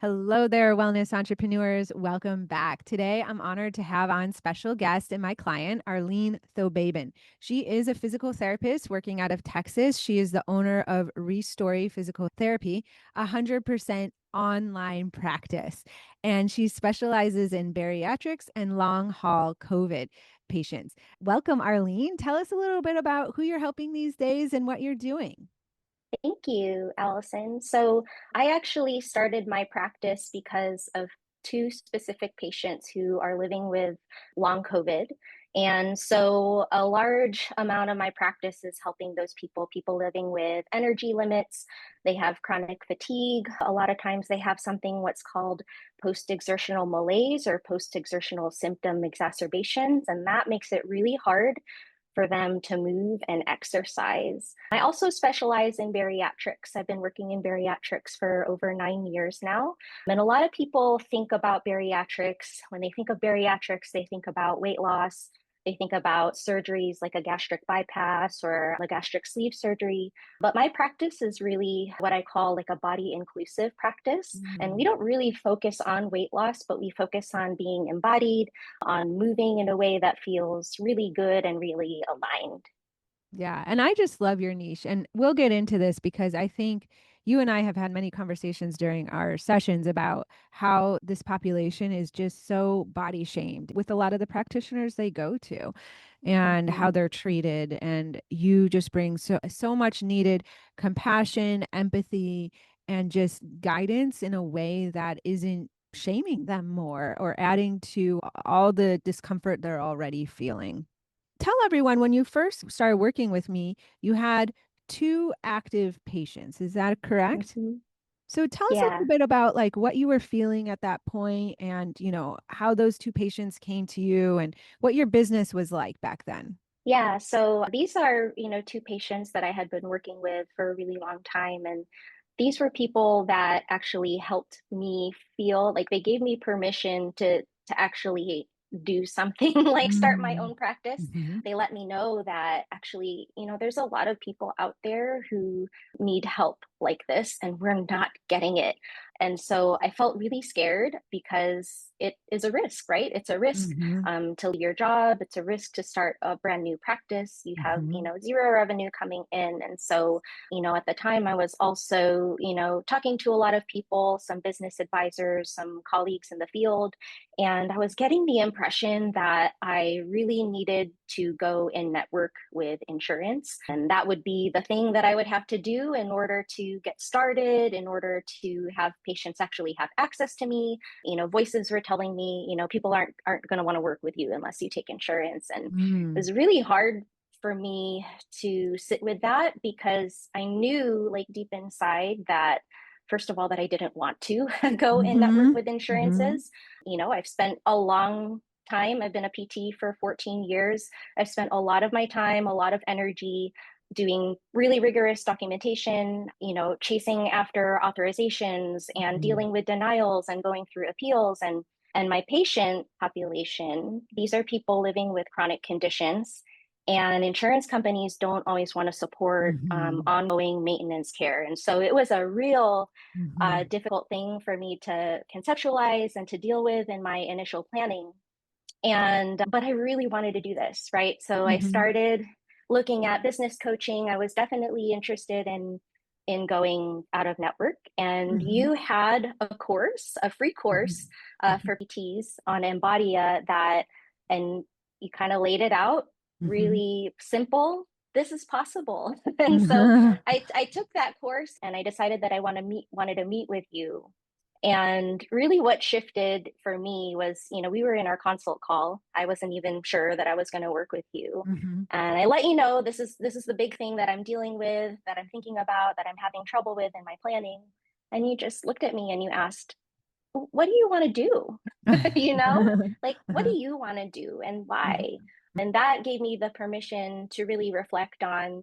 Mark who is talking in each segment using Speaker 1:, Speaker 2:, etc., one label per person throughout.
Speaker 1: Hello there, wellness entrepreneurs. Welcome back. Today, I'm honored to have on special guest and my client, Arlyn Thobaben. She is a physical therapist working out of Texas. She is the owner of ReStory Physical Therapy, 100% online practice. And she specializes in bariatrics and long haul COVID patients. Welcome, Arlyn. Tell us a little bit about who you're helping these days and what you're doing.
Speaker 2: Thank you, Allison. So I actually started my practice because of two specific patients who are living with long COVID. And so a large amount of my practice is helping those people living with energy limits. They have chronic fatigue. A lot of times they have something what's called post-exertional malaise or post-exertional symptom exacerbations. And that makes it really hard for them to move and exercise. I also specialize in bariatrics. I've been working in bariatrics for over 9 years now. And a lot of people think about bariatrics. When they think of bariatrics, they think about weight loss. They think about surgeries like a gastric bypass or a gastric sleeve surgery. But my practice is really what I call like a body inclusive practice. And we
Speaker 1: Mm.
Speaker 2: don't really focus on weight loss, but we focus on being embodied, on moving in a way that feels really good and really aligned.
Speaker 1: Yeah. And I just love your niche. And we'll get into this because I think you and I have had many conversations during our sessions about how this population is just so body shamed with a lot of the practitioners they go to and how
Speaker 2: Mhm.
Speaker 1: they're treated. And you just bring so much needed compassion, empathy, and just guidance in a way that isn't shaming them more or adding to all the discomfort they're already feeling. Tell everyone, when you first started working with me, you had two active patients. Is that correct?
Speaker 2: Mhm.
Speaker 1: So tell us a little
Speaker 2: Yeah.
Speaker 1: bit about like what you were feeling at that point and, how those two patients came to you and what your business was like back then.
Speaker 2: Yeah. So these are, two patients that I had been working with for a really long time. And these were people that actually helped me feel like they gave me permission to actually do something like start my
Speaker 1: Mm.
Speaker 2: own practice.
Speaker 1: Mhm.
Speaker 2: They let me know that actually, there's a lot of people out there who need help like this, and we're not getting it. And so I felt really scared because it is a risk, right? It's a risk
Speaker 1: Mhm.
Speaker 2: to leave your job. It's a risk to start a brand new practice. You have,
Speaker 1: Mhm.
Speaker 2: zero revenue coming in. And so, at the time I was also, talking to a lot of people, some business advisors, some colleagues in the field. And I was getting the impression that I really needed to go and network with insurance. And that would be the thing that I would have to do in order to get started, in order to have patients actually have access to me. Voices were telling me, people aren't going to want to work with you unless you take insurance. And it
Speaker 1: Mm.
Speaker 2: was really hard for me to sit with that because I knew like deep inside that first of all that I didn't want to go and network
Speaker 1: Mhm.
Speaker 2: with
Speaker 1: Mhm.
Speaker 2: insurances. I've spent a long time. I've been a PT for 14 years. I've spent a lot of my time, a lot of energy doing really rigorous documentation, chasing after authorizations and
Speaker 1: Mhm.
Speaker 2: dealing with denials and going through appeals. And my patient population, these are people living with chronic conditions. And insurance companies don't always want to support
Speaker 1: Mhm.
Speaker 2: ongoing maintenance care. And so it was a real
Speaker 1: Mhm.
Speaker 2: difficult thing for me to conceptualize and to deal with in my initial planning. But I really wanted to do this, right? So I
Speaker 1: Mhm.
Speaker 2: started looking at business coaching. I was definitely interested in going out of network. And
Speaker 1: Mhm.
Speaker 2: you had a course, a free course
Speaker 1: Mhm. Mhm.
Speaker 2: for PTs on Embodia and you kind of laid it out
Speaker 1: Mhm.
Speaker 2: really simple. This is possible. And so
Speaker 1: Mhm.
Speaker 2: I took that course and I decided that I wanted to meet with you. And really, what shifted for me was, we were in our consult call. I wasn't even sure that I was going to work with you,
Speaker 1: Mhm.
Speaker 2: and I let you know this is the big thing that I'm dealing with, that I'm thinking about, that I'm having trouble with in my planning. And you just looked at me and you asked, "What do you want to do? Like what do you want to do and why?"
Speaker 1: Mhm.
Speaker 2: And that gave me the permission to really reflect on,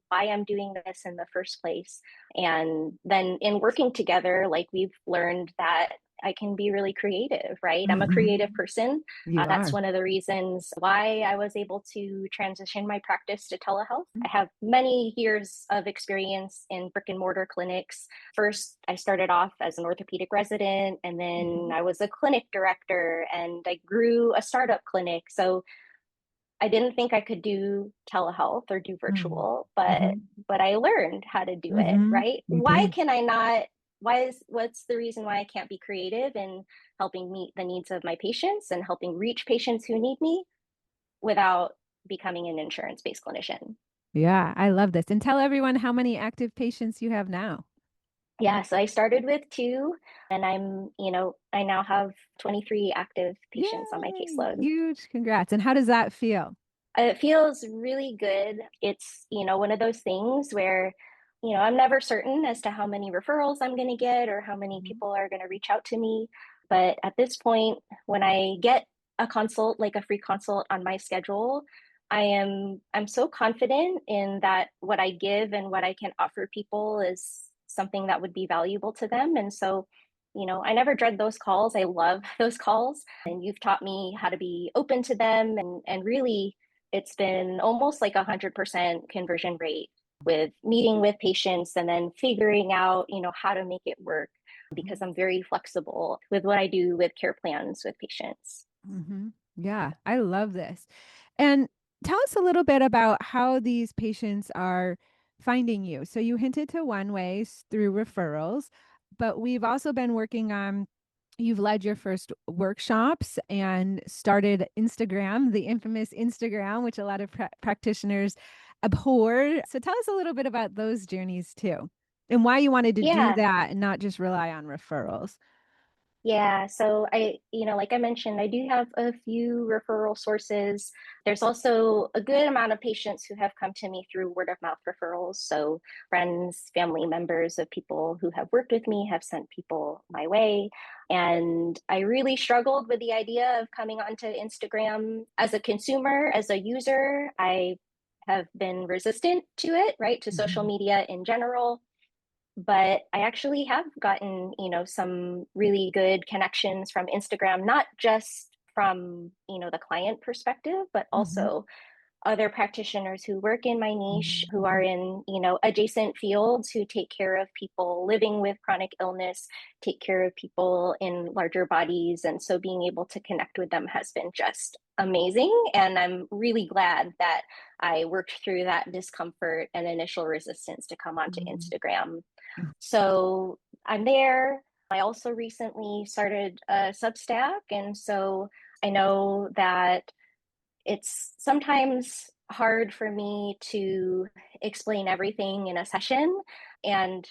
Speaker 2: why I'm doing this in the first place. And then in working together, like we've learned that I can be really creative, right? I'm a creative
Speaker 1: Mhm.
Speaker 2: person.
Speaker 1: You
Speaker 2: That's
Speaker 1: are.
Speaker 2: one of the reasons why I was able to transition my practice to telehealth. I have many years of experience in brick and mortar clinics. First, I started off as an orthopedic resident, and then
Speaker 1: Mhm.
Speaker 2: I was a clinic director, and I grew a startup clinic. So I didn't think I could do telehealth or do
Speaker 1: Mhm.
Speaker 2: virtual, but
Speaker 1: Mhm.
Speaker 2: I learned how to do it,
Speaker 1: Mhm.
Speaker 2: right?
Speaker 1: You
Speaker 2: Why
Speaker 1: did.
Speaker 2: can I not what's the reason why I can't be creative in helping meet the needs of my patients and helping reach patients who need me without becoming an insurance-based clinician?
Speaker 1: Yeah, I love this. And tell everyone how many active patients you have now.
Speaker 2: Yeah, so I started with two, and I now have 23 active patients on my
Speaker 1: Yay!
Speaker 2: caseload.
Speaker 1: Huge congrats. And how does that feel?
Speaker 2: It feels really good. It's, one of those things where, I'm never certain as to how many referrals I'm going to get or how many
Speaker 1: Mhm.
Speaker 2: people are going to reach out to me. But at this point, when I get a consult, like a free consult on my schedule, I'm so confident in that what I give and what I can offer people is something that would be valuable to them. And so, I never dread those calls. I love those calls. And you've taught me how to be open to them and really it's been almost like 100% conversion rate with meeting with patients and then figuring out, how to make it work because I'm very flexible with what I do with care plans with patients.
Speaker 1: Mhm. Yeah, I love this. And tell us a little bit about how these patients are finding you. So you hinted to one way through referrals, but we've also been working on, you've led your first workshops and started Instagram, the infamous Instagram, which a lot of practitioners abhor. So tell us a little bit about those journeys too, and why you wanted to do
Speaker 2: Yeah,
Speaker 1: that and not just rely on referrals.
Speaker 2: Yeah, so like I mentioned, I do have a few referral sources. There's also a good amount of patients who have come to me through word of mouth referrals. So friends, family members of people who have worked with me have sent people my way. And I really struggled with the idea of coming onto Instagram as a consumer, as a user. I have been resistant to it, right, to social
Speaker 1: Mhm.
Speaker 2: media in general, but I actually have gotten, some really good connections from Instagram, not just from, the client perspective, but
Speaker 1: Mhm.
Speaker 2: also other practitioners who work in my niche,
Speaker 1: Mhm.
Speaker 2: who are in, adjacent fields, who take care of people living with chronic illness, take care of people in larger bodies. And so being able to connect with them has been just amazing. And I'm really glad that I worked through that discomfort and initial resistance to come onto
Speaker 1: Mhm.
Speaker 2: Instagram. So I'm there. I also recently started a Substack. And so I know that it's sometimes hard for me to explain everything in a session. And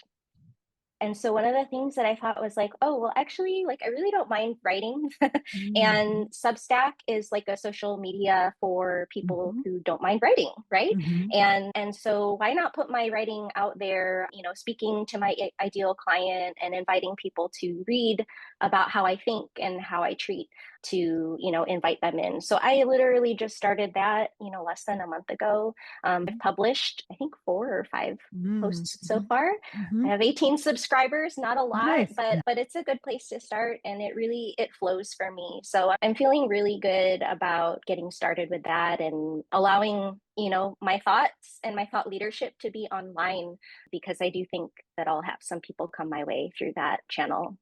Speaker 2: so one of the things that I thought was like, oh, well, actually, like I really don't mind writing.
Speaker 1: Mhm.
Speaker 2: And Substack is like a social media for people
Speaker 1: Mhm.
Speaker 2: who don't mind writing, right?
Speaker 1: Mhm.
Speaker 2: And so why not put my writing out there, speaking to my ideal client and inviting people to read about how I think and how I treat to, invite them in. So I literally just started that, less than a month ago. I've published, I think, 4 or 5
Speaker 1: Mhm.
Speaker 2: posts so
Speaker 1: Mhm.
Speaker 2: far. I
Speaker 1: Mhm.
Speaker 2: have 18 subscribers, not a lot,
Speaker 1: Nice.
Speaker 2: but it's a good place to start and it flows for me. So I'm feeling really good about getting started with that and allowing, my thoughts and my thought leadership to be online because I do think that I'll have some people come my way through that channel.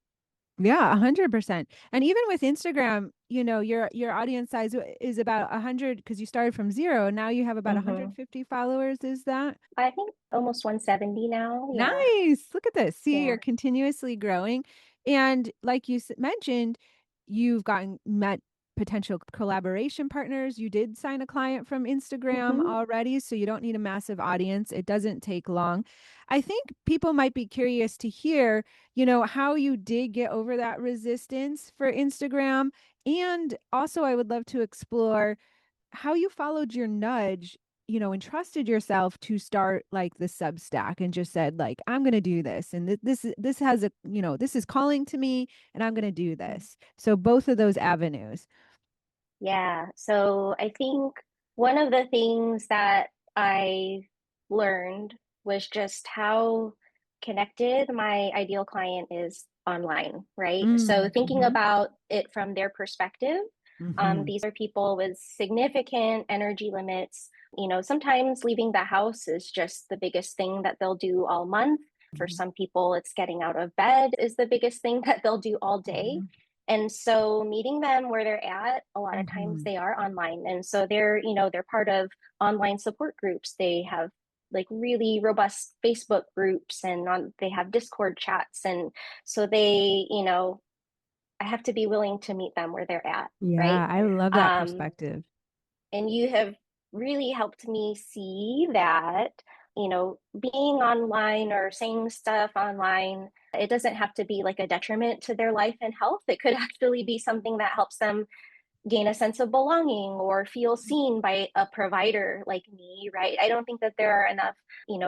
Speaker 1: Yeah, 100%. And even with Instagram, your audience size is about 100 because you started from zero. Now you have about
Speaker 2: Hmm
Speaker 1: 150 followers. Is that?
Speaker 2: I think almost 170 now. Yeah.
Speaker 1: Nice. Look at this. See, you're
Speaker 2: Yeah.
Speaker 1: continuously growing. And like you mentioned, you've gotten met potential collaboration partners. You did sign a client from Instagram
Speaker 2: hmm
Speaker 1: already, so you don't need a massive audience. It doesn't take long. I think people might be curious to hear, how you did get over that resistance for Instagram. And also, I would love to explore how you followed your nudge, and trusted yourself to start like the Substack and just said like, I'm going to do this. And this has this is calling to me and I'm going to do this. So both of those avenues.
Speaker 2: Yeah. So I think one of the things that I learned was just how connected my ideal client is online, right? So thinking
Speaker 1: Mm-hmm.
Speaker 2: about it from their perspective,
Speaker 1: Mm-hmm.
Speaker 2: these are people with significant energy limits. Sometimes leaving the house is just the biggest thing that they'll do all month. For some people, it's getting out of bed is the biggest thing that they'll do all day.
Speaker 1: Mm-hmm.
Speaker 2: And so meeting them where they're at, a lot of times
Speaker 1: Mm-hmm.
Speaker 2: they are online. And so they're part of online support groups. They have like really robust Facebook groups and they have Discord chats. And so I have to be willing to meet them where they're at, right?
Speaker 1: Yeah, I love that
Speaker 2: Um,
Speaker 1: perspective.
Speaker 2: and you have really helped me see that, being online or saying stuff online, it doesn't have to be like a detriment to their life and health. It could actually be something that helps them gain a sense of belonging or feel seen by a provider like me, right? I don't think that there are enough,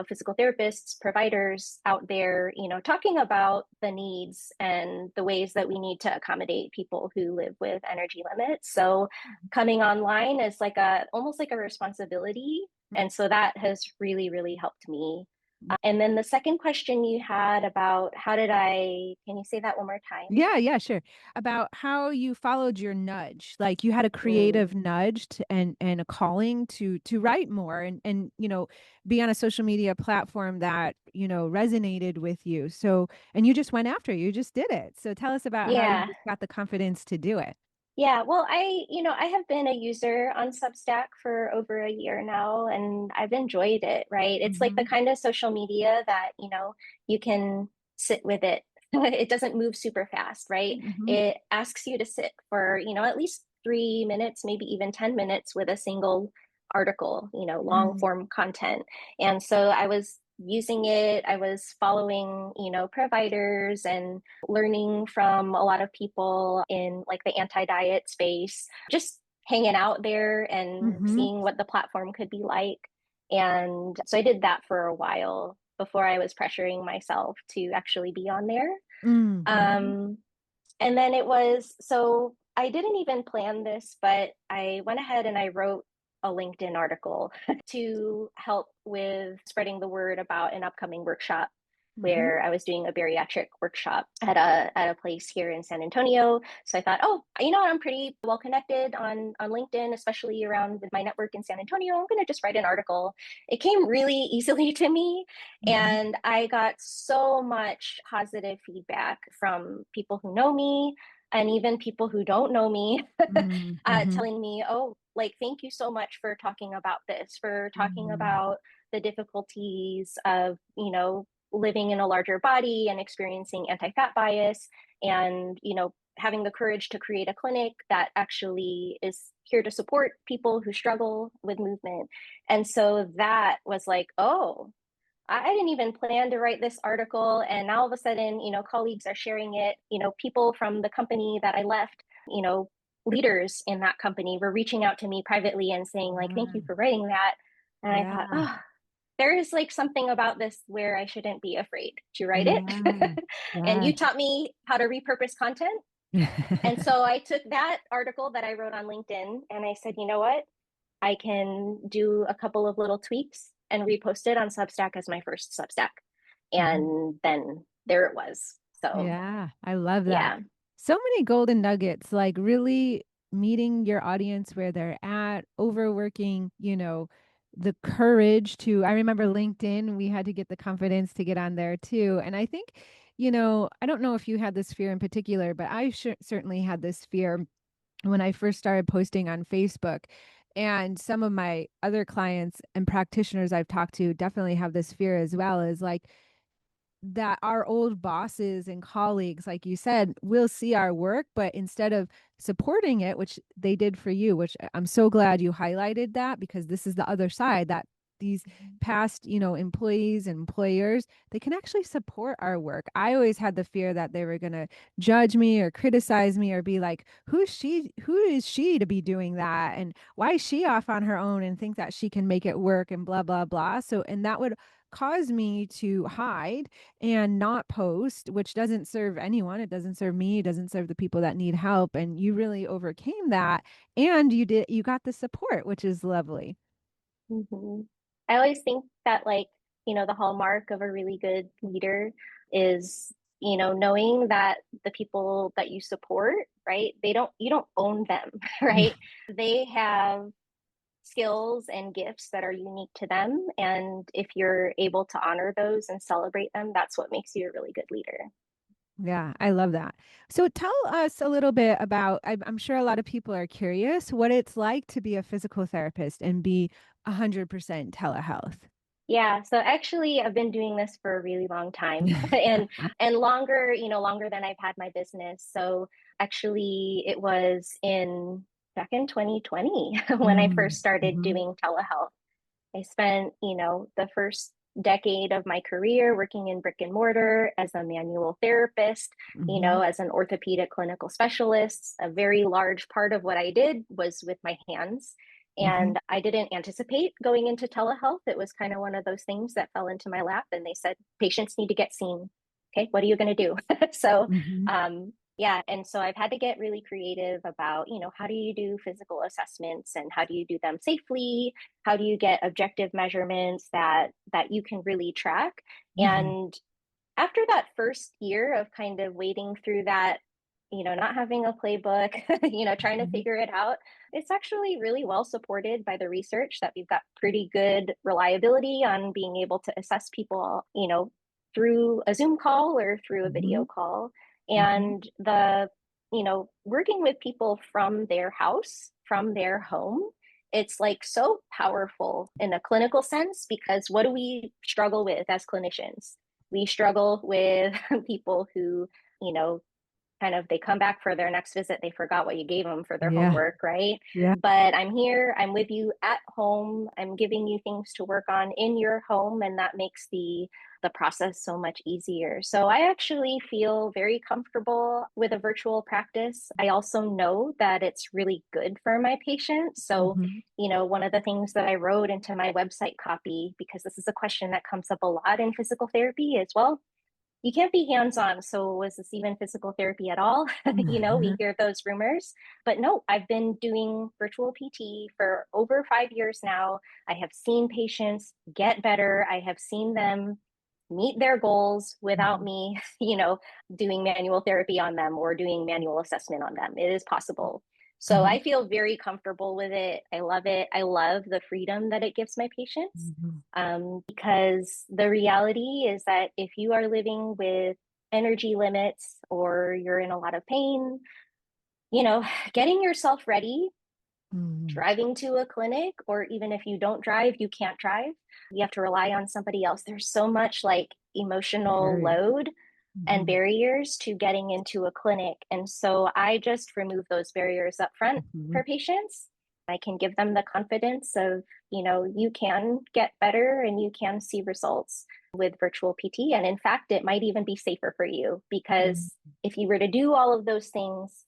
Speaker 2: physical therapists, providers out there, talking about the needs and the ways that we need to accommodate people who live with energy limits. So coming online is like almost like a responsibility. And so that has really, really helped me. And then the second question you had about can you say that one more time?
Speaker 1: Yeah, yeah, sure. About how you followed your nudge. Like you had a creative
Speaker 2: Mm,
Speaker 1: nudge and a calling to write more and be on a social media platform that, resonated with you. So, and you just went after it. You just did it. So tell us about how you
Speaker 2: yeah.
Speaker 1: just got the confidence to do it.
Speaker 2: Yeah, well, I have been a user on Substack for over a year now, and I've enjoyed it, right? It's like the
Speaker 1: Mm-hmm.
Speaker 2: kind of social media that, you can sit with it. It doesn't move super fast, right?
Speaker 1: Mm-hmm.
Speaker 2: It asks you to sit for, at least 3 minutes, maybe even 10 minutes with a single article, long
Speaker 1: Mm-hmm.
Speaker 2: form content. And so I was using it, I was following, providers and learning from a lot of people in like the anti-diet space, just hanging out there and
Speaker 1: Mm-hmm.
Speaker 2: seeing what the platform could be like. And so I did that for a while before I was pressuring myself to actually be on there.
Speaker 1: Mm-hmm.
Speaker 2: Um, and then so I didn't even plan this, but I went ahead and I wrote a LinkedIn article to help with spreading the word about an upcoming workshop
Speaker 1: Mm-hmm.
Speaker 2: where I was doing a bariatric workshop at a place here in San Antonio. So I thought, oh, I'm pretty well connected on LinkedIn, especially around with my network in San Antonio. I'm going to just write an article. It came really easily to me,
Speaker 1: Mm-hmm.
Speaker 2: and I got so much positive feedback from people who know me and even people who don't know me,
Speaker 1: Mm-hmm.
Speaker 2: telling me, oh, like, thank you so much for talking about this, for talking
Speaker 1: Mm-hmm.
Speaker 2: about the difficulties of, living in a larger body and experiencing anti-fat bias and, having the courage to create a clinic that actually is here to support people who struggle with movement. And so that was like, oh, I didn't even plan to write this article. And now all of a sudden, colleagues are sharing it. People from the company that I left, you know, leaders in that company were reaching out to me privately and saying, like, thank you for writing that. And I thought,
Speaker 1: Yeah.
Speaker 2: oh, there is like something about this where I shouldn't be afraid to write
Speaker 1: Yeah.
Speaker 2: it. And
Speaker 1: Yeah.
Speaker 2: you taught me how to repurpose content. And
Speaker 1: Yeah.
Speaker 2: so I took that article that I wrote on LinkedIn and I said, you know what? I can do a couple of little tweaks and repost it on Substack as my first Substack. And then there it was. So,
Speaker 1: Yeah, I love that.
Speaker 2: yeah.
Speaker 1: So many golden nuggets, like really meeting your audience where they're at, overworking, the courage to, I remember LinkedIn, we had to get the confidence to get on there too. And I think, I don't know if you had this fear in particular, but I certainly had this fear when I first started posting on Facebook. And some of my other clients and practitioners I've talked to definitely have this fear as well, is like, that our old bosses and colleagues, like you said, will see our work, but instead of supporting it, which they did for you, which I'm so glad you highlighted that, because this is the other side, that these past, employees and employers, they can actually support our work. I always had the fear that they were going to judge me or criticize me or be like, who is she to be doing that? And why is she off on her own and think that she can make it work and blah, blah, blah. So, and that would cause me to hide and not post, which doesn't serve anyone. It doesn't serve me, it doesn't serve the people that need help. And you really overcame that. And you got the support, which is lovely.
Speaker 2: Mm-hmm. I always think that, like, the hallmark of a really good leader is, knowing that the people that you support, right, you don't own them,
Speaker 1: Yeah.
Speaker 2: right? They have skills and gifts that are unique to them. And if you're able to honor those and celebrate them, that's what makes you a really good leader.
Speaker 1: Yeah, I love that. So tell us a little bit about, I'm sure a lot of people are curious what it's like to be a physical therapist and be 100% telehealth.
Speaker 2: Yeah, so actually I've been doing this for a really long time and longer, longer than I've had my business. So actually it was in back in 2020 when I first started
Speaker 1: Mm-hmm.
Speaker 2: doing telehealth. I spent, the first decade of my career working in brick and mortar as a manual therapist,
Speaker 1: Hmm.
Speaker 2: as an orthopedic clinical specialist. A very large part of what I did was with my hands.
Speaker 1: Hmm.
Speaker 2: And I didn't anticipate going into telehealth. It was kind of one of those things that fell into my lap, and they said, patients need to get seen. Okay, what are you going to do? so,
Speaker 1: Hmm.
Speaker 2: yeah, and so I've had to get really creative about, how do you do physical assessments and how do you do them safely? How do you get objective measurements that you can really track?
Speaker 1: Hmm.
Speaker 2: And after that first year of kind of wading through that, not having a playbook, trying to figure it out, it's actually really well supported by the research that we've got pretty good reliability on being able to assess people, through a Zoom call or through a
Speaker 1: Hmm.
Speaker 2: video call.
Speaker 1: Hmm.
Speaker 2: And working with people from their house, from their home, it's like so powerful in a clinical sense because what do we struggle with as clinicians? We struggle with people who, you know, kind of they come back for their next visit, they forgot what you gave them for their
Speaker 1: Yeah.
Speaker 2: homework, right?
Speaker 1: Yeah.
Speaker 2: But I'm here, I'm with you at home, I'm giving you things to work on in your home, and that makes the process so much easier. So I actually feel very comfortable with a virtual practice. I also know that it's really good for my patients. So,
Speaker 1: Hmm.
Speaker 2: one of the things that I wrote into my website copy, because this is a question that comes up a lot in physical therapy as well, you can't be hands on. So, was this even physical therapy at all? We hear those rumors. But no, I've been doing virtual PT for over 5 years now. I have seen patients get better. I have seen them meet their goals without me, doing manual therapy on them or doing manual assessment on them. It is possible. So
Speaker 1: Uh-huh.
Speaker 2: I feel very comfortable with it. I love it. I love the freedom that it gives my patients,
Speaker 1: Hmm.
Speaker 2: because the reality is that if you are living with energy limits or you're in a lot of pain, you know, getting yourself ready,
Speaker 1: Hmm.
Speaker 2: driving to a clinic, or even if you don't drive, you can't drive, you have to rely on somebody else. There's so much like emotional
Speaker 1: Very.
Speaker 2: load and
Speaker 1: Hmm.
Speaker 2: barriers to getting into a clinic. And so I just remove those barriers up front
Speaker 1: Hmm.
Speaker 2: for patients. I can give them the confidence of, you can get better and you can see results with virtual PT. And in fact, it might even be safer for you because if you were to do all of those things,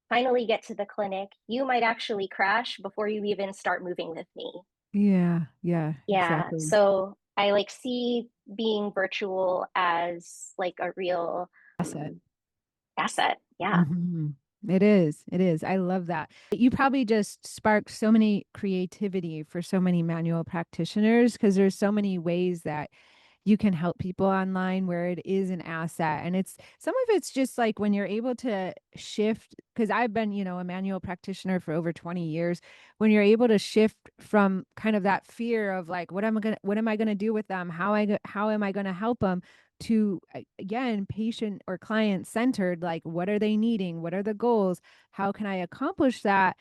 Speaker 2: finally get to the clinic, you might actually crash before you even start moving with me.
Speaker 1: Yeah. Yeah.
Speaker 2: Yeah.
Speaker 1: Exactly.
Speaker 2: So I like see being virtual as like a real
Speaker 1: Asset.
Speaker 2: asset. Yeah.
Speaker 1: Hmm. It is. It is. I love that. You probably just sparked so many creativity for so many manual practitioners because there's so many ways that you can help people online where it is an asset. And it's some of it's just like when you're able to shift, because I've been, a manual practitioner for over 20 years, when you're able to shift from kind of that fear of like, what am I gonna do with them? How am I gonna help them? To again, patient or client centered, like what are they needing? What are the goals? How can I accomplish that?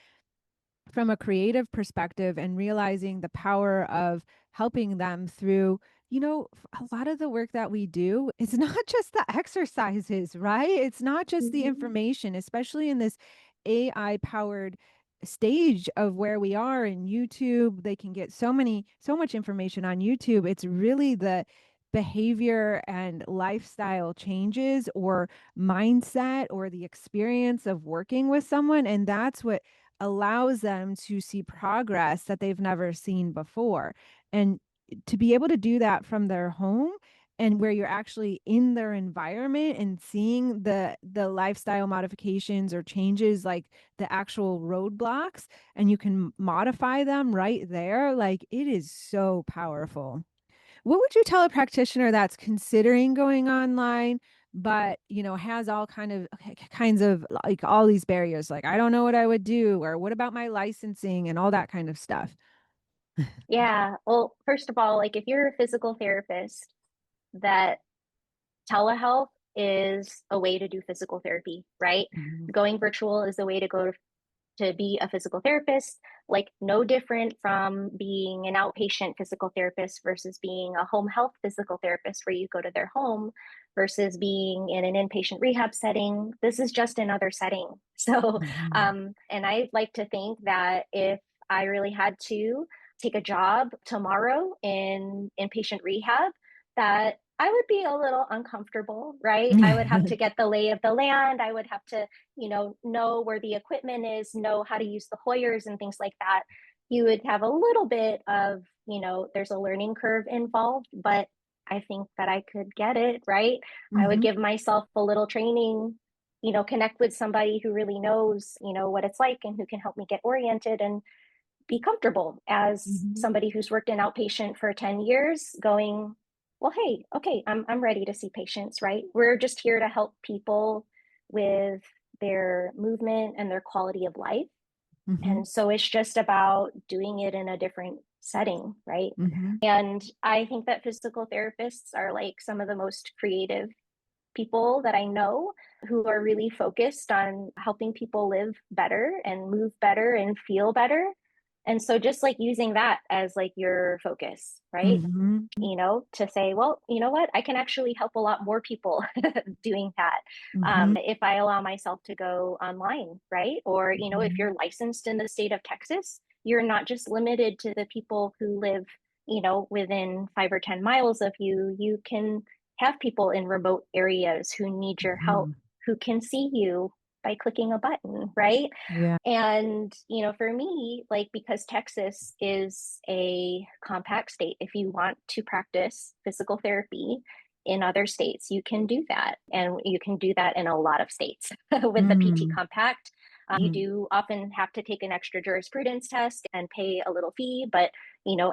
Speaker 1: From a creative perspective and realizing the power of helping them through a lot of the work that we do, it's not just the exercises, right? It's not just the
Speaker 2: Mm-hmm.
Speaker 1: information, especially in this AI powered stage of where we are in YouTube. They can get so much information on YouTube. It's really the behavior and lifestyle changes or mindset or the experience of working with someone, and that's what allows them to see progress that they've never seen before. And to be able to do that from their home and where you're actually in their environment and seeing the lifestyle modifications or changes, like the actual roadblocks, and you can modify them right there, like it is so powerful. What would you tell a practitioner that's considering going online but has all kinds of like all these barriers, like I don't know what I would do, or what about my licensing and all that kind of stuff.
Speaker 2: Yeah. Well, first of all, like if you're a physical therapist, that telehealth is a way to do physical therapy, right?
Speaker 1: Mhm.
Speaker 2: Going virtual is the way to go to be a physical therapist, like no different from being an outpatient physical therapist versus being a home health physical therapist where you go to their home versus being in an inpatient rehab setting. This is just another setting. So,
Speaker 1: Mhm.
Speaker 2: and I like to think that if I really had to take a job tomorrow in inpatient rehab, that I would be a little uncomfortable, right? I would have to get the lay of the land. I would have to know where the equipment is, know how to use the Hoyers and things like that. You would have a little bit of, there's a learning curve involved, but I think that I could get it, right? I would
Speaker 1: Mhm.
Speaker 2: give myself a little training, connect with somebody who really knows, what it's like and who can help me get oriented and be comfortable as
Speaker 1: Mhm.
Speaker 2: somebody who's worked in outpatient for 10 years going, well, hey, okay, I'm ready to see patients, right? We're just here to help people with their movement and their quality of life.
Speaker 1: Mhm.
Speaker 2: And so it's just about doing it in a different setting, right?
Speaker 1: Mhm.
Speaker 2: And I think that physical therapists are like some of the most creative people that I know who are really focused on helping people live better and move better and feel better. And so just like using that as like your focus, right?
Speaker 1: Mhm.
Speaker 2: To say, well, you know what? I can actually help a lot more people doing that
Speaker 1: Mhm.
Speaker 2: if I allow myself to go online, right? Or, if
Speaker 1: Mhm.
Speaker 2: you're licensed in the state of Texas, you're not just limited to the people who live, within 5 or 10 miles of you. You can have people in remote areas who need your help,
Speaker 1: Mhm.
Speaker 2: who can see you by clicking a button, right?
Speaker 1: Yeah.
Speaker 2: And, for me, like, because Texas is a compact state, if you want to practice physical therapy in other states, you can do that. And you can do that in a lot of states with the PT
Speaker 1: Mm.
Speaker 2: compact. You
Speaker 1: Mhm.
Speaker 2: do often have to take an extra jurisprudence test and pay a little fee, but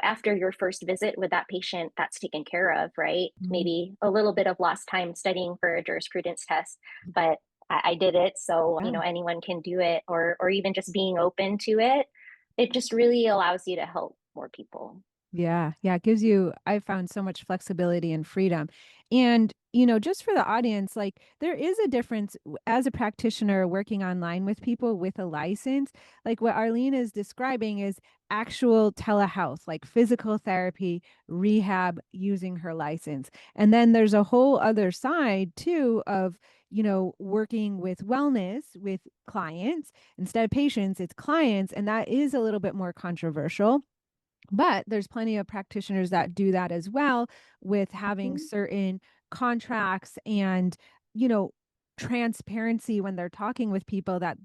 Speaker 2: after your first visit with that patient, that's taken care of, right?
Speaker 1: Mhm.
Speaker 2: Maybe a little bit of lost time studying for a jurisprudence test, but I did it, so
Speaker 1: Yeah.
Speaker 2: anyone can do it, or even just being open to it. It just really allows you to help more people.
Speaker 1: Yeah, yeah, it gives you, I found so much flexibility and freedom. And, just for the audience, like there is a difference as a practitioner working online with people with a license. Like what Arlene is describing is actual telehealth, like physical therapy, rehab using her license. And then there's a whole other side too of, working with wellness with clients instead of patients, it's clients. And that is a little bit more controversial, but there's plenty of practitioners that do that as well, with having
Speaker 2: Mhm.
Speaker 1: certain contracts and, you know, transparency when they're talking with people, that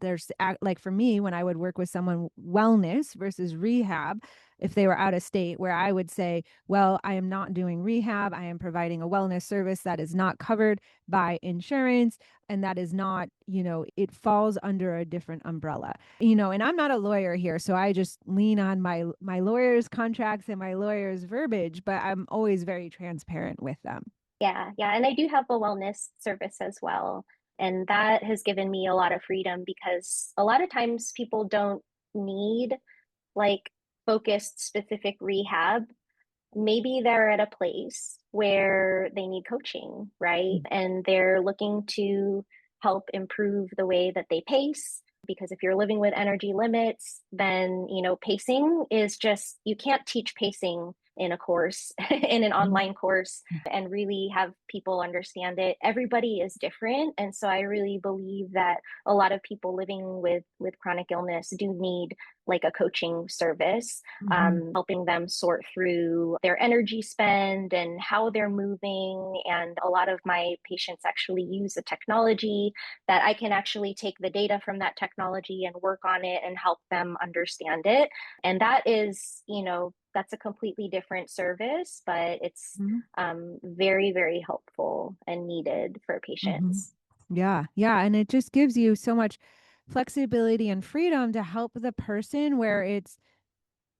Speaker 1: like for me, when I would work with someone wellness versus rehab, if they were out of state, where I would say, well, I am not doing rehab. I am providing a wellness service that is not covered by insurance. And that is not, it falls under a different umbrella, and I'm not a lawyer here, so I just lean on my lawyer's contracts and my lawyer's verbiage, but I'm always very transparent with them.
Speaker 2: Yeah, yeah. And I do have a wellness service as well. And that has given me a lot of freedom because a lot of times people don't need like focused specific rehab. Maybe they're at a place where they need coaching, right? And they're looking to help improve the way that they pace. Because if you're living with energy limits, then, pacing is just, you can't teach pacing in a course, in an
Speaker 1: Mhm.
Speaker 2: online course, and really have people understand it. Everybody is different. And so I really believe that a lot of people living with chronic illness do need like a coaching service,
Speaker 1: Mhm.
Speaker 2: helping them sort through their energy spend and how they're moving. And a lot of my patients actually use a technology that I can actually take the data from that technology and work on it and help them understand it. And that is, that's a completely different service, but it's
Speaker 1: Mhm.
Speaker 2: very, very helpful and needed for
Speaker 1: Mhm.
Speaker 2: patients.
Speaker 1: Yeah, yeah, and it just gives you so much flexibility and freedom to help the person, where it's,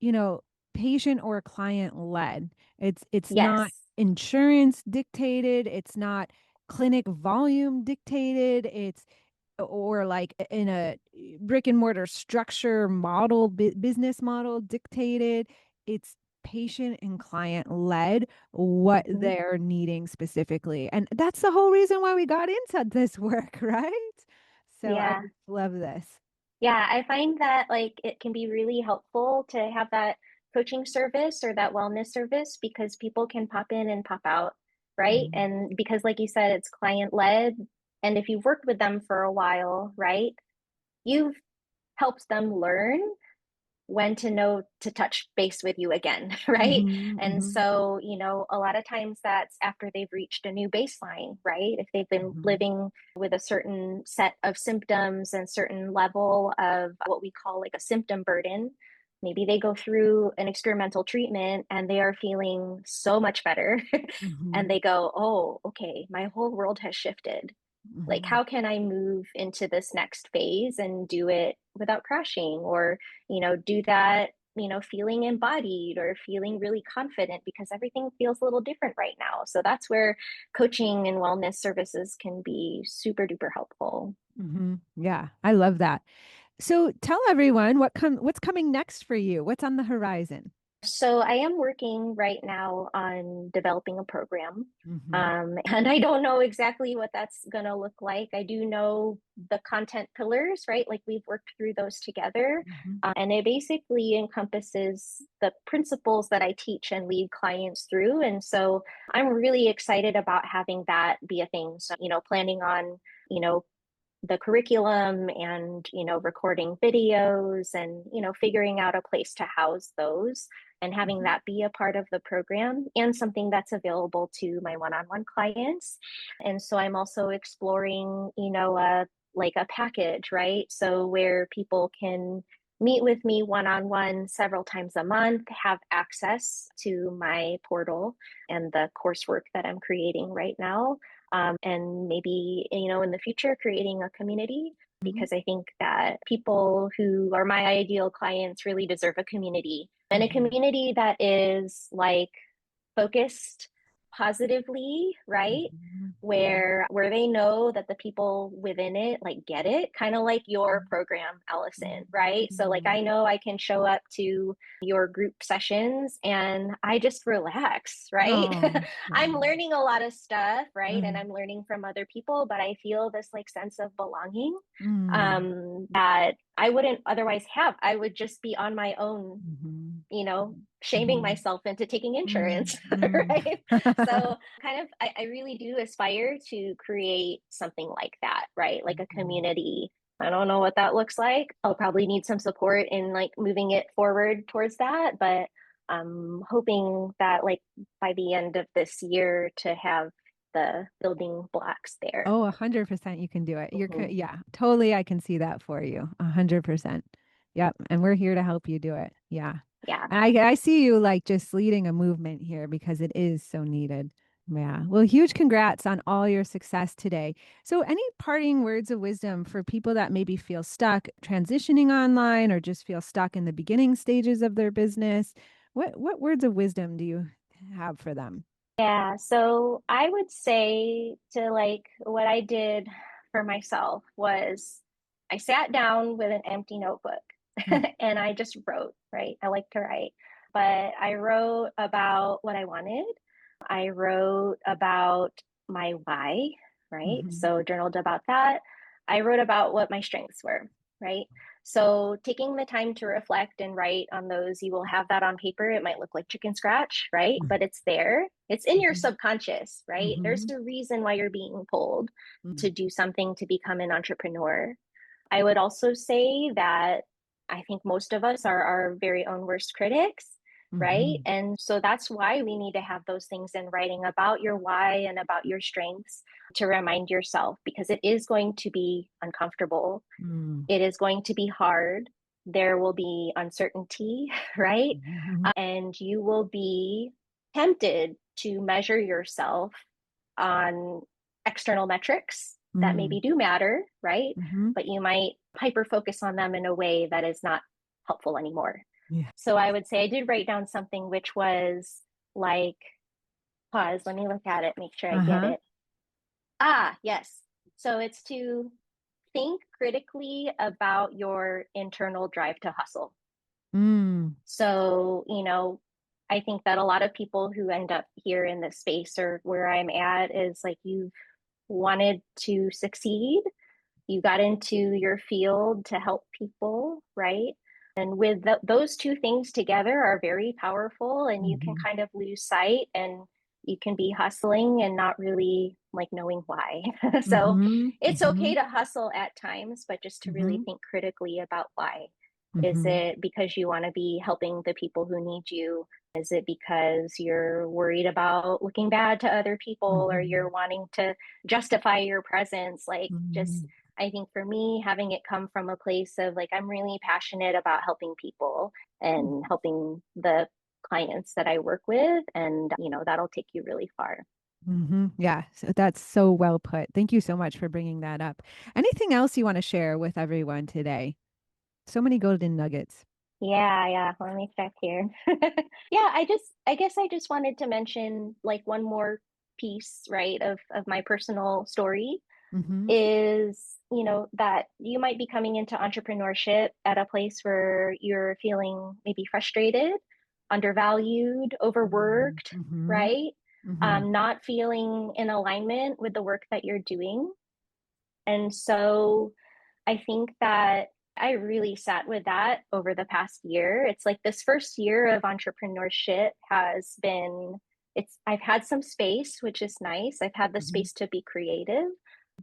Speaker 1: you know, patient or client led. It's not
Speaker 2: Yes.
Speaker 1: insurance dictated. It's not clinic volume dictated. It's or like in a brick and mortar structure model, business model dictated. It's patient and client led what
Speaker 2: Mhm.
Speaker 1: they're needing specifically. And that's the whole reason why we got into this work, right? So I
Speaker 2: Yeah.
Speaker 1: just love this.
Speaker 2: Yeah, I find that like it can be really helpful to have that coaching service or that wellness service because people can pop in and pop out, right?
Speaker 1: Mhm.
Speaker 2: And because like you said, it's client led. And if you've worked with them for a while, right, you've helped them learn when to know to touch base with you again, right?
Speaker 1: Mhm,
Speaker 2: And
Speaker 1: mhm,
Speaker 2: so, a lot of times that's after they've reached a new baseline, right? If they've been
Speaker 1: mhm,
Speaker 2: living with a certain set of symptoms and certain level of what we call like a symptom burden, maybe they go through an experimental treatment and they are feeling so much better. And
Speaker 1: mhm,
Speaker 2: they go, oh, okay, my whole world has shifted. Like,
Speaker 1: mhm,
Speaker 2: how can I move into this next phase and do it without crashing or, do that, feeling embodied or feeling really confident because everything feels a little different right now. So that's where coaching and wellness services can be super duper helpful.
Speaker 1: mhm. Yeah, I love that. So tell everyone what's coming next for you. What's on the horizon?
Speaker 2: So I am working right now on developing a program.
Speaker 1: Mhm,
Speaker 2: And I don't know exactly what that's going to look like. I do know the content pillars, right? Like we've worked through those together.
Speaker 1: mhm,
Speaker 2: And it basically encompasses the principles that I teach and lead clients through. And so I'm really excited about having that be a thing. So, planning on, you know, the curriculum and recording videos and figuring out a place to house those and having
Speaker 1: mhm,
Speaker 2: that be a part of the program and something that's available to my one-on-one clients. And so I'm also exploring like a package, right? So where people can meet with me one-on-one several times a month, have access to my portal and the coursework that I'm creating right now, and maybe in the future creating a community,
Speaker 1: mhm,
Speaker 2: because I think that people who are my ideal clients really deserve a community, and a
Speaker 1: mhm,
Speaker 2: community that is like focused positively, right?
Speaker 1: mhm,
Speaker 2: Where they know that the people within it like get it, kind of like your
Speaker 1: mhm,
Speaker 2: program, Allison,
Speaker 1: mhm,
Speaker 2: right? So like
Speaker 1: mhm.
Speaker 2: I know I can show up to your group sessions and I just relax, right?
Speaker 1: Oh,
Speaker 2: I'm
Speaker 1: wow.
Speaker 2: learning a lot of stuff, right? And
Speaker 1: Mm,
Speaker 2: I'm learning from other people, but I feel this like sense of belonging
Speaker 1: mm,
Speaker 2: that I wouldn't otherwise have. I would just be on my own,
Speaker 1: mhm,
Speaker 2: shaming
Speaker 1: mhm,
Speaker 2: myself into taking
Speaker 1: mm,
Speaker 2: insurance,
Speaker 1: mm.
Speaker 2: right? So, kind of, I really do aspire to create something like that, right? Like a
Speaker 1: Mhm,
Speaker 2: community. I don't know what that looks like. I'll probably need some support in like moving it forward towards that, but I'm hoping that like by the end of this year to have the building blocks there.
Speaker 1: Oh, 100% you can do it.
Speaker 2: Mhm.
Speaker 1: Yeah, totally. I can see that for you. 100%. Yep. And we're here to help you do it. Yeah.
Speaker 2: Yeah.
Speaker 1: And I see you like just leading a movement here because it is so needed. Yeah. Well, huge congrats on all your success today. So, any parting words of wisdom for people that maybe feel stuck transitioning online or just feel stuck in the beginning stages of their business? What words of wisdom do you have for them?
Speaker 2: Yeah, so I would say to like what I did for myself was I sat down with an empty notebook
Speaker 1: Mm,
Speaker 2: and I just wrote, right? I like to write, but I wrote about what I wanted. I wrote about my why, right?
Speaker 1: mhm,
Speaker 2: So journaled about that. I wrote about what my strengths were, right? So taking the time to reflect and write on those, you will have that on paper. It might look like chicken scratch, right?
Speaker 1: mm,
Speaker 2: But it's there. It's in your
Speaker 1: mhm,
Speaker 2: subconscious, right? There's
Speaker 1: mhm,
Speaker 2: a reason why you're being pulled to
Speaker 1: mm,
Speaker 2: do something to become an entrepreneur. I would also say that I think most of us are our very own worst critics, right?
Speaker 1: mhm,
Speaker 2: And so that's why we need to have those things in writing about your why and about your strengths to remind yourself because it is going to be uncomfortable.
Speaker 1: mm,
Speaker 2: It is going to be hard. There will be uncertainty, right?
Speaker 1: mhm,
Speaker 2: And you will be tempted to measure yourself on external metrics that maybe
Speaker 1: mm,
Speaker 2: do matter, right?
Speaker 1: mhm.
Speaker 2: But you might hyper focus on them in a way that is not helpful anymore.
Speaker 1: Yeah.
Speaker 2: So I would say I did write down something which was like, pause, let me look at it, make sure I get
Speaker 1: Uh-huh.
Speaker 2: it. Yes. So it's to think critically about your internal drive to hustle.
Speaker 1: Mm,
Speaker 2: So, I think that a lot of people who end up here in this space or where I'm at is like you've wanted to succeed. You got into your field to help people, right? And with those two things together are very powerful, and you can
Speaker 1: mhm,
Speaker 2: kind of lose sight and you can be hustling and not really like knowing why. So
Speaker 1: mhm,
Speaker 2: it's okay
Speaker 1: mhm,
Speaker 2: to hustle at times, but just to really
Speaker 1: mhm,
Speaker 2: think critically about why. Is
Speaker 1: mhm,
Speaker 2: it because you want to be helping the people who need you? Is it because you're worried about looking bad to other people or you're
Speaker 1: mhm,
Speaker 2: wanting to justify your presence? Like, just,
Speaker 1: mhm,
Speaker 2: I think for me, having it come from a place of like, I'm really passionate about helping people and helping the clients that I work with. And, that'll take you really far.
Speaker 1: mhm. Yeah, so that's so well put. Thank you so much for bringing that up. Anything else you want to share with everyone today? So many golden nuggets.
Speaker 2: Yeah, yeah. Let me check here. Yeah, I guess I just wanted to mention like one more piece, right, of my personal story
Speaker 1: Mm-hmm.
Speaker 2: is, that you might be coming into entrepreneurship at a place where you're feeling maybe frustrated, undervalued, overworked,
Speaker 1: Mm-hmm.
Speaker 2: right?
Speaker 1: Mm-hmm.
Speaker 2: Not feeling in alignment with the work that you're doing. And so I think that I really sat with that over the past year. It's like this first year of entrepreneurship has been, I've had some space, which is nice. I've had the
Speaker 1: Mm-hmm.
Speaker 2: space to be creative,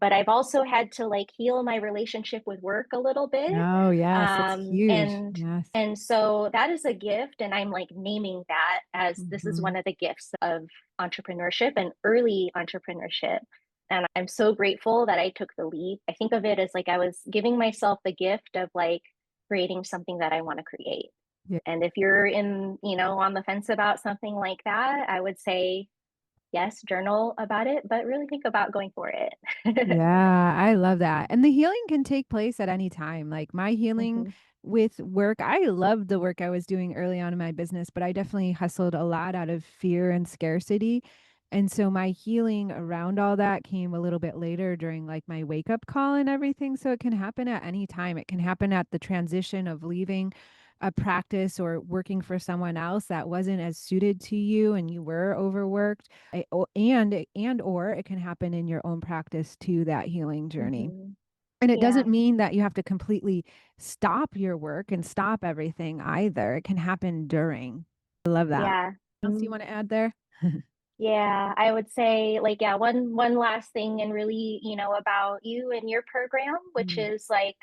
Speaker 2: but I've also had to like heal my relationship with work a little bit.
Speaker 1: Oh, yes, that's huge.
Speaker 2: And
Speaker 1: Yes.
Speaker 2: so that is a gift, and I'm like naming that as this is
Speaker 1: Mm-hmm.
Speaker 2: one of the gifts of entrepreneurship and early entrepreneurship. And I'm so grateful that I took the leap. I think of it as like I was giving myself the gift of like creating something that I want to create.
Speaker 1: Yeah.
Speaker 2: And if you're on the fence about something like that, I would say, yes, journal about it, but really think about going for it.
Speaker 1: Yeah, I love that. And the healing can take place at any time. Like my healing
Speaker 2: Hmm.
Speaker 1: with work, I loved the work I was doing early on in my business, but I definitely hustled a lot out of fear and scarcity. And so my healing around all that came a little bit later during like my wake up call and everything. So it can happen at any time. It can happen at the transition of leaving a practice or working for someone else that wasn't as suited to you and you were overworked. And or it can happen in your own practice to that healing journey.
Speaker 2: Hmm.
Speaker 1: And it
Speaker 2: Yeah,
Speaker 1: doesn't mean that you have to completely stop your work and stop everything either. It can happen during. I love that.
Speaker 2: yeah.
Speaker 1: What else do you want to add there?
Speaker 2: Yeah, I would say like yeah, one last thing and really, about you and your program, which
Speaker 1: Mm,
Speaker 2: is like,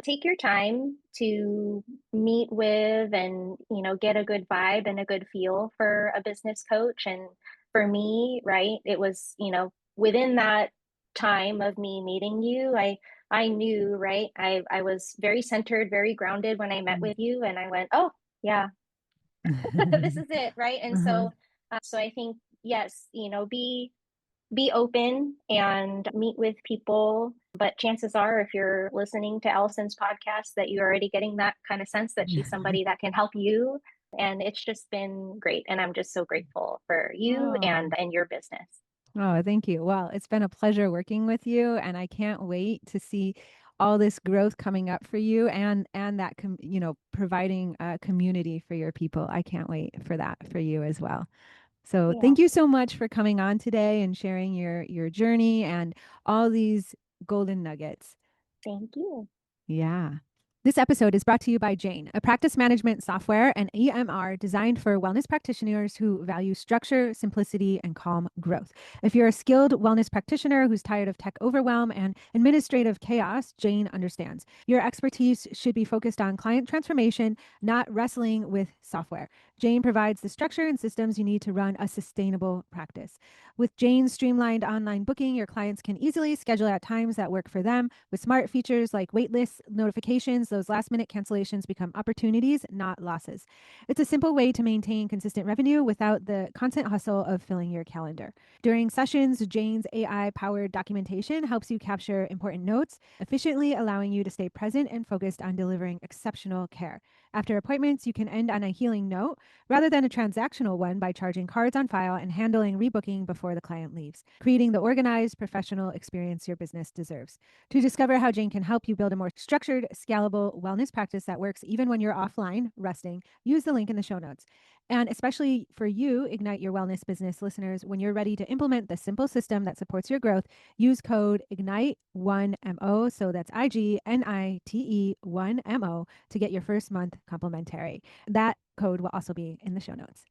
Speaker 2: take your time to meet with and, get a good vibe and a good feel for a business coach. And for me, right, it was, within that time of me meeting you, I knew, right? I was very centered, very grounded when I met
Speaker 1: mm.
Speaker 2: with you and I went, "Oh, yeah, this is it," right? And
Speaker 1: Uh-huh.
Speaker 2: so I think yes, be open and meet with people. But chances are, if you're listening to Allison's podcast, that you're already getting that kind of sense that she's somebody that can help you. And it's just been great. And I'm just so grateful for you
Speaker 1: Oh.
Speaker 2: and your business.
Speaker 1: Oh, thank you. Well, it's been a pleasure working with you, and I can't wait to see all this growth coming up for you and that providing a community for your people. I can't wait for that for you as well. So,
Speaker 2: Yeah.
Speaker 1: thank you so much for coming on today and sharing your journey and all these golden nuggets.
Speaker 2: Thank you.
Speaker 1: Yeah. This episode is brought to you by Jane, a practice management software and EMR designed for wellness practitioners who value structure, simplicity, and calm growth. If you're a skilled wellness practitioner who's tired of tech overwhelm and administrative chaos, Jane understands. Your expertise should be focused on client transformation, not wrestling with software. Jane provides the structure and systems you need to run a sustainable practice. With Jane's streamlined online booking, your clients can easily schedule at times that work for them with smart features like waitlist notifications those last minute cancellations become opportunities, not losses. It's a simple way to maintain consistent revenue without the constant hustle of filling your calendar. During sessions, Jane's AI powered documentation helps you capture important notes efficiently, allowing you to stay present and focused on delivering exceptional care. After appointments, you can end on a healing note rather than a transactional one by charging cards on file and handling rebooking before the client leaves, creating the organized, professional experience your business deserves. To discover how Jane can help you build a more structured, scalable wellness practice that works even when you're offline, resting, use the link in the show notes. And especially for you, Ignite Your Wellness Business listeners, when you're ready to implement the simple system that supports your growth, use code IGNITE1MO. So that's IGNITE1MO to get your first month complimentary. That code will also be in the show notes.